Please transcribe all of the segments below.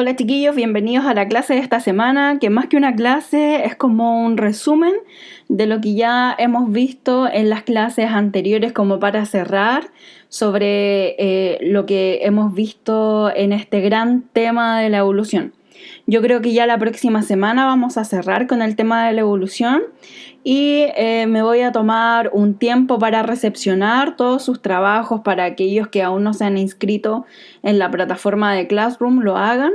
Hola chiquillos, bienvenidos a la clase de esta semana, que más que una clase es como un resumen de lo que ya hemos visto en las clases anteriores, como para cerrar sobre lo que hemos visto en este gran tema de la evolución. Yo creo que ya la próxima semana vamos a cerrar con el tema de la evolución y me voy a tomar un tiempo para recepcionar todos sus trabajos para aquellos que aún no se han inscrito en la plataforma de Classroom lo hagan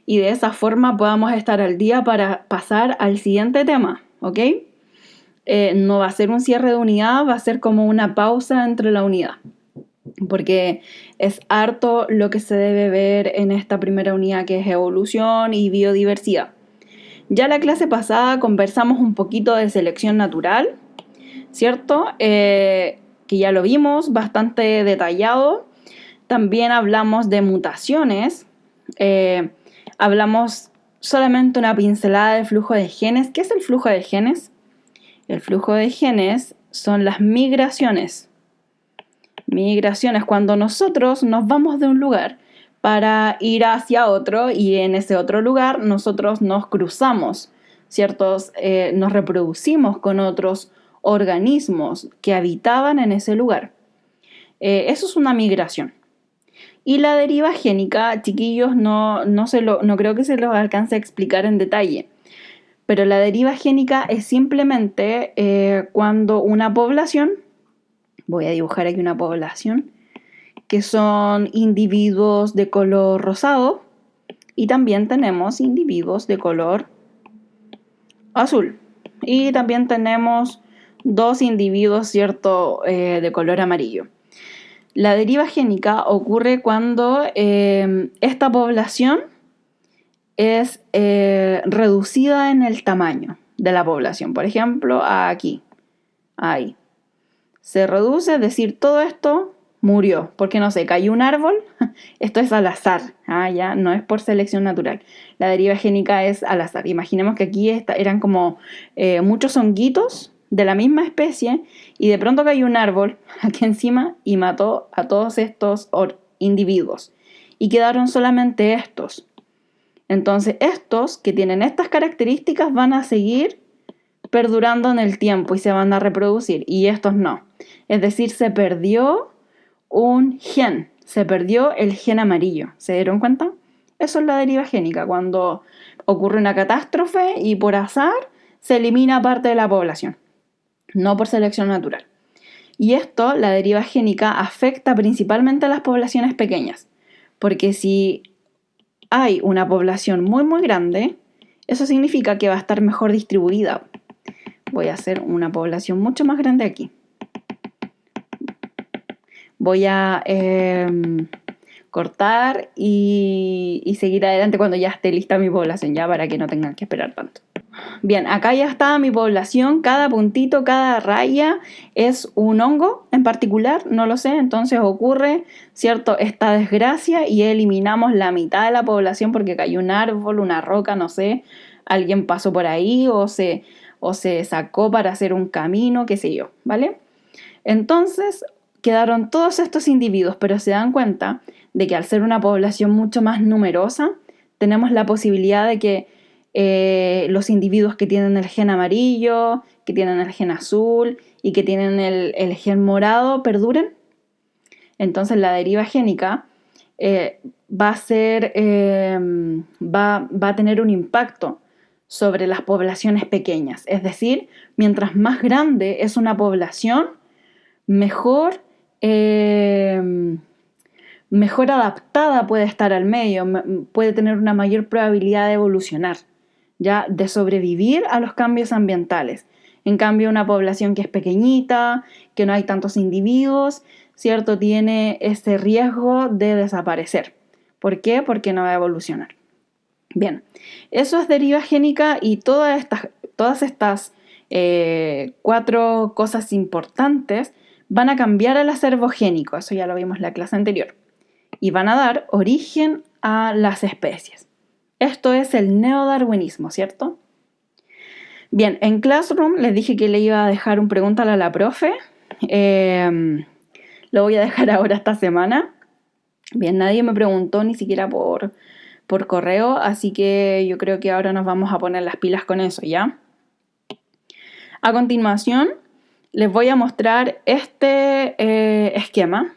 y de esa forma podamos estar al día para pasar al siguiente tema, ¿ok? No va a ser un cierre de unidad, va a ser como una pausa entre la unidad, porque es harto lo que se debe ver en esta primera unidad, que es evolución y biodiversidad. Ya la clase pasada conversamos un poquito de selección natural, ¿cierto? Que ya lo vimos, bastante detallado. También hablamos de mutaciones. Hablamos solamente una pincelada del flujo de genes. ¿Qué es el flujo de genes? El flujo de genes son las migraciones. Migraciones, cuando nosotros nos vamos de un lugar para ir hacia otro y en ese otro lugar nosotros nos cruzamos, ¿ciertos? Nos reproducimos con otros organismos que habitaban en ese lugar. Eso es una migración. Y la deriva génica, chiquillos, no creo que se los alcance a explicar en detalle, pero la deriva génica es simplemente cuando una población, voy a dibujar aquí una población, que son individuos de color rosado y también tenemos individuos de color azul. Y también tenemos dos individuos, ¿cierto?, de color amarillo. La deriva génica ocurre cuando esta población es reducida en el tamaño de la población. Por ejemplo, aquí, ahí. Se reduce, es decir, todo esto murió, porque no sé, cayó un árbol, esto es al azar, ya no es por selección natural. La deriva génica es al azar. Imaginemos que aquí eran como muchos honguitos de la misma especie y de pronto cayó un árbol aquí encima y mató a todos estos individuos y quedaron solamente estos. Entonces estos que tienen estas características van a seguir perdurando en el tiempo y se van a reproducir y estos no. Es decir, se perdió un gen, se perdió el gen amarillo. ¿Se dieron cuenta? Eso es la deriva génica, cuando ocurre una catástrofe y por azar se elimina parte de la población, no por selección natural. Y esto, la deriva génica, afecta principalmente a las poblaciones pequeñas, porque si hay una población muy muy grande, eso significa que va a estar mejor distribuida. Voy a hacer una población mucho más grande aquí. Voy a cortar y seguir adelante cuando ya esté lista mi población, ya para que no tengan que esperar tanto. Bien, acá ya está mi población, cada puntito, cada raya es un hongo en particular, no lo sé, entonces ocurre, ¿cierto?, esta desgracia y eliminamos la mitad de la población porque cayó un árbol, una roca, no sé, alguien pasó por ahí o se sacó para hacer un camino, qué sé yo, ¿vale? Entonces quedaron todos estos individuos, pero se dan cuenta de que al ser una población mucho más numerosa, tenemos la posibilidad de que los individuos que tienen el gen amarillo, que tienen el gen azul y que tienen el gen morado perduren. Entonces la deriva génica va a tener un impacto sobre las poblaciones pequeñas. Es decir, mientras más grande es una población, mejor adaptada puede estar al medio, puede tener una mayor probabilidad de evolucionar, ya de sobrevivir a los cambios ambientales. En cambio, una población que es pequeñita, que no hay tantos individuos, ¿cierto?, tiene ese riesgo de desaparecer. ¿Por qué? Porque no va a evolucionar. Bien, eso es deriva génica y todas estas 4 cosas importantes van a cambiar el acervo génico, eso ya lo vimos en la clase anterior, y van a dar origen a las especies. Esto es el neodarwinismo, ¿cierto? Bien, en Classroom les dije que le iba a dejar un pregúntale a la profe. Lo voy a dejar ahora esta semana. Bien, nadie me preguntó ni siquiera por correo, así que yo creo que ahora nos vamos a poner las pilas con eso, ¿ya? A continuación, les voy a mostrar este esquema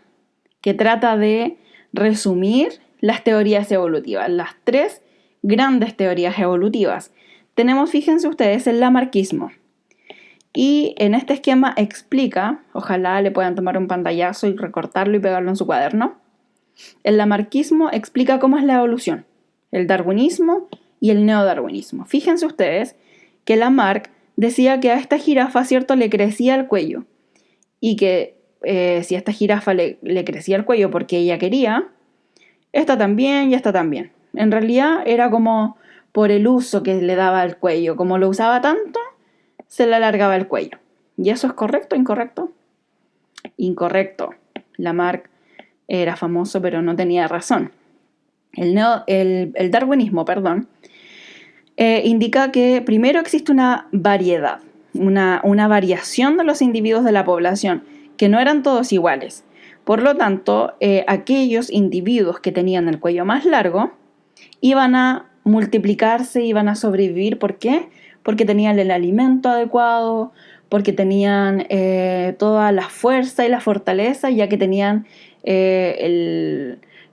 que trata de resumir las teorías evolutivas, las 3 grandes teorías evolutivas. Tenemos, fíjense ustedes, el lamarckismo. Y en este esquema explica, ojalá le puedan tomar un pantallazo y recortarlo y pegarlo en su cuaderno. El lamarckismo explica cómo es la evolución, el darwinismo y el neodarwinismo. Fíjense ustedes que Lamarck decía que a esta jirafa, ¿cierto?, le crecía el cuello y que si a esta jirafa le crecía el cuello porque ella quería, esta también y esta también. En realidad era como por el uso que le daba al cuello. Como lo usaba tanto, se le alargaba el cuello. ¿Y eso es correcto o incorrecto? Incorrecto. Lamarck era famoso, pero no tenía razón. El darwinismo, indica que primero existe una variedad, una variación de los individuos de la población, que no eran todos iguales. Por lo tanto, aquellos individuos que tenían el cuello más largo iban a multiplicarse, iban a sobrevivir. ¿Por qué? Porque tenían el alimento adecuado, porque tenían toda la fuerza y la fortaleza, ya que tenían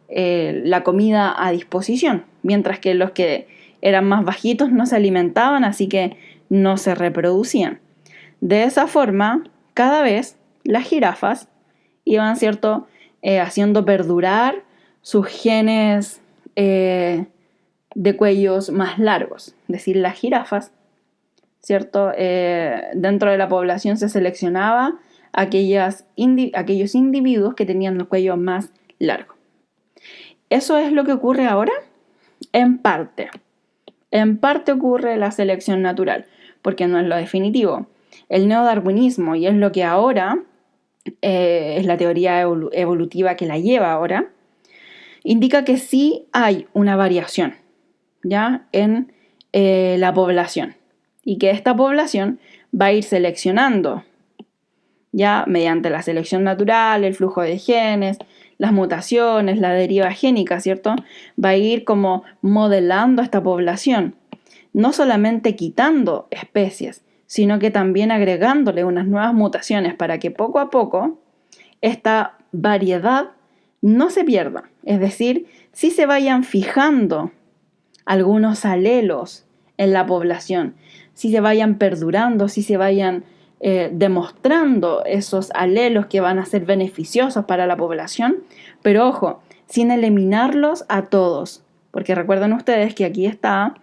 la comida a disposición, mientras que los que eran más bajitos no se alimentaban, así que no se reproducían. De esa forma, cada vez las jirafas iban, ¿cierto?, haciendo perdurar sus genes de cuellos más largos. Es decir, las jirafas, ¿cierto?, dentro de la población se seleccionaba aquellos individuos que tenían el cuello más largo. ¿Eso es lo que ocurre ahora? En parte. En parte ocurre la selección natural, porque no es lo definitivo. El neodarwinismo, y es lo que ahora es la teoría evolutiva que la lleva ahora, indica que sí hay una variación, ¿ya?, en la población, y que esta población va a ir seleccionando, ya mediante la selección natural, el flujo de genes, las mutaciones, la deriva génica, ¿cierto? Va a ir como modelando esta población, no solamente quitando especies, sino que también agregándole unas nuevas mutaciones para que poco a poco esta variedad no se pierda. Es decir, si se vayan fijando algunos alelos en la población, si se vayan perdurando, si se vayan demostrando esos alelos que van a ser beneficiosos para la población, pero ojo, sin eliminarlos a todos, porque recuerden ustedes que aquí está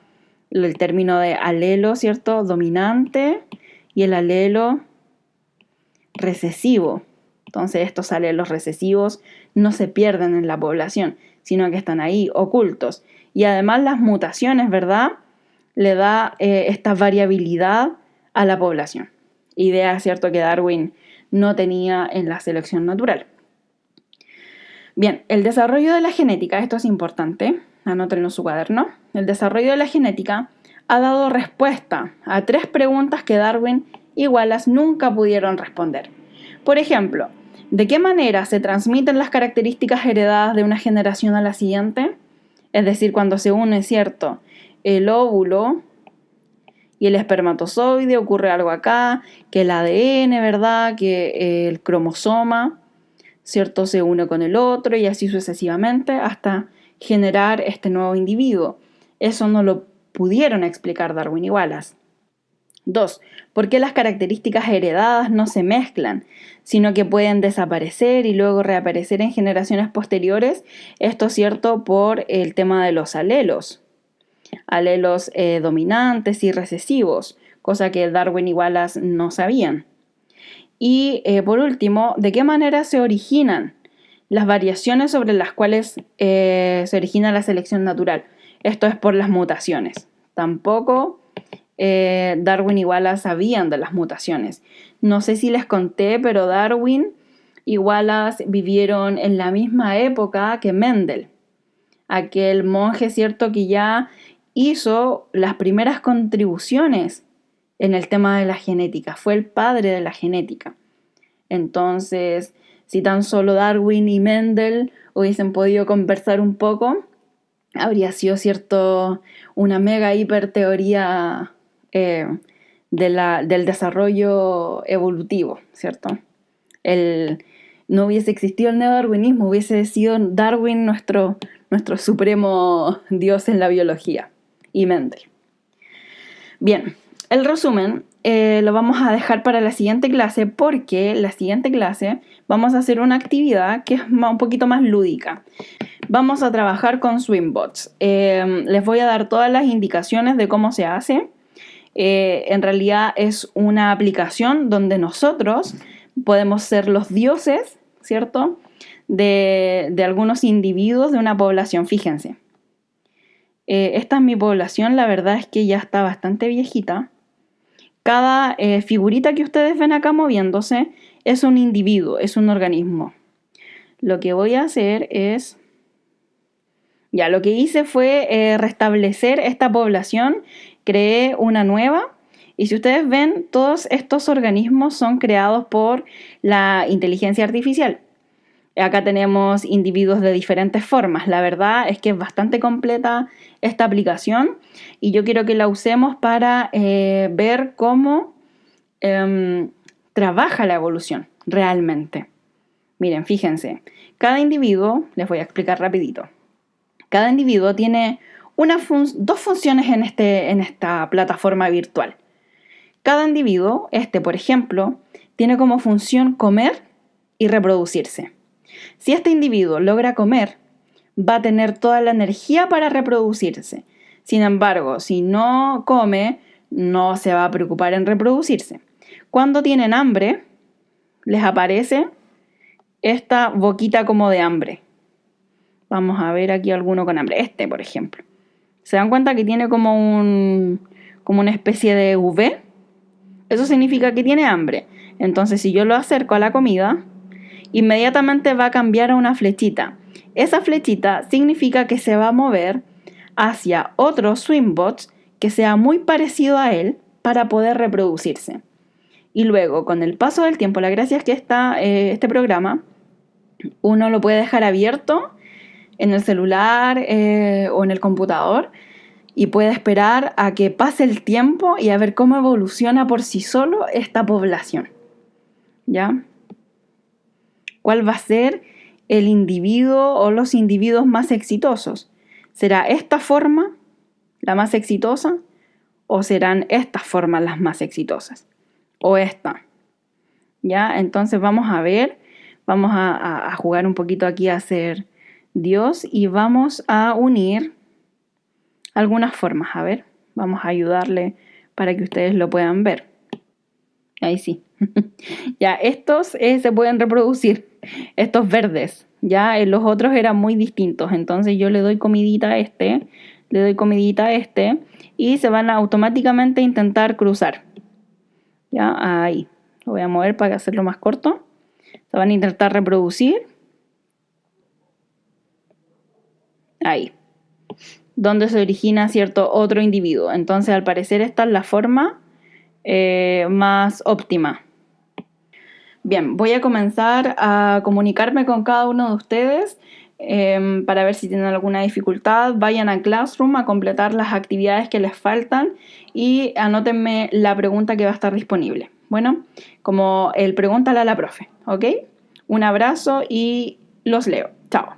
el término de alelo, ¿cierto?, dominante, y el alelo recesivo. Entonces estos alelos recesivos no se pierden en la población, sino que están ahí ocultos. Y además las mutaciones, ¿verdad?, le da esta variabilidad a la población. Idea, ¿cierto?, que Darwin no tenía en la selección natural. Bien, el desarrollo de la genética, esto es importante, anótenlo en su cuaderno. El desarrollo de la genética ha dado respuesta a 3 preguntas que Darwin y Wallace nunca pudieron responder. Por ejemplo, ¿de qué manera se transmiten las características heredadas de una generación a la siguiente? Es decir, cuando se une, ¿cierto?, el óvulo y el espermatozoide, ocurre algo acá, que el ADN, ¿verdad?, que el cromosoma, ¿cierto?, se une con el otro y así sucesivamente hasta generar este nuevo individuo. Eso no lo pudieron explicar Darwin y Wallace. 2. ¿Por qué las características heredadas no se mezclan, sino que pueden desaparecer y luego reaparecer en generaciones posteriores? Esto es cierto por el tema de los alelos dominantes y recesivos, cosa que Darwin y Wallace no sabían. Y por último, ¿de qué manera se originan las variaciones sobre las cuales se origina la selección natural? Esto es por las mutaciones. Tampoco Darwin y Wallace sabían de las mutaciones. No sé si les conté, pero Darwin y Wallace vivieron en la misma época que Mendel, aquel monje, ¿cierto?, que ya hizo las primeras contribuciones en el tema de la genética, fue el padre de la genética. Entonces, si tan solo Darwin y Mendel hubiesen podido conversar un poco, habría sido, ¿cierto?, una mega hiper teoría del desarrollo evolutivo, ¿cierto? No hubiese existido el neodarwinismo, hubiese sido Darwin nuestro supremo dios en la biología y mente. Bien, el resumen lo vamos a dejar para la siguiente clase, porque la siguiente clase vamos a hacer una actividad que es un poquito más lúdica. Vamos a trabajar con Swimbots. Les voy a dar todas las indicaciones de cómo se hace. En realidad es una aplicación donde nosotros podemos ser los dioses, ¿cierto?, de algunos individuos de una población. Fíjense. Esta es mi población, la verdad es que ya está bastante viejita. Cada figurita que ustedes ven acá moviéndose es un individuo, es un organismo. Lo que voy a hacer es... Ya, lo que hice fue restablecer esta población, creé una nueva, y si ustedes ven, todos estos organismos son creados por la inteligencia artificial. Acá tenemos individuos de diferentes formas. La verdad es que es bastante completa esta aplicación y yo quiero que la usemos para ver cómo trabaja la evolución realmente. Miren, fíjense, cada individuo, les voy a explicar rapidito. Cada individuo tiene dos funciones en esta plataforma virtual. Cada individuo, por ejemplo, tiene como función comer y reproducirse. Si este individuo logra comer, va a tener toda la energía para reproducirse. Sin embargo, si no come, no se va a preocupar en reproducirse. Cuando tienen hambre, les aparece esta boquita como de hambre. Vamos a ver aquí alguno con hambre. Por ejemplo. ¿Se dan cuenta que tiene como una especie de V? Eso significa que tiene hambre. Entonces, si yo lo acerco a la comida, inmediatamente va a cambiar a una flechita. Esa flechita significa que se va a mover hacia otro Swimbot que sea muy parecido a él para poder reproducirse. Y luego, con el paso del tiempo, la gracia es que este programa uno lo puede dejar abierto en el celular o en el computador y puede esperar a que pase el tiempo y a ver cómo evoluciona por sí solo esta población. ¿Ya? ¿Cuál va a ser el individuo o los individuos más exitosos? ¿Será esta forma la más exitosa o serán estas formas las más exitosas? O esta. ¿Ya? Entonces vamos a ver, vamos a jugar un poquito aquí a ser Dios y vamos a unir algunas formas. A ver, vamos a ayudarle para que ustedes lo puedan ver. Ahí sí. Ya, estos se pueden reproducir, estos verdes. Ya, los otros eran muy distintos. Entonces yo le doy comidita a le doy comidita a y se van a automáticamente intentar cruzar. Ya, ahí. Lo voy a mover para hacerlo más corto. Se van a intentar reproducir. Ahí. Donde se origina cierto otro individuo. Entonces, al parecer, esta es la forma más óptima. Bien, voy a comenzar a comunicarme con cada uno de ustedes para ver si tienen alguna dificultad. Vayan a Classroom a completar las actividades que les faltan y anótenme la pregunta que va a estar disponible. Bueno, como el pregúntale a la profe, ¿ok? Un abrazo y los leo. Chao.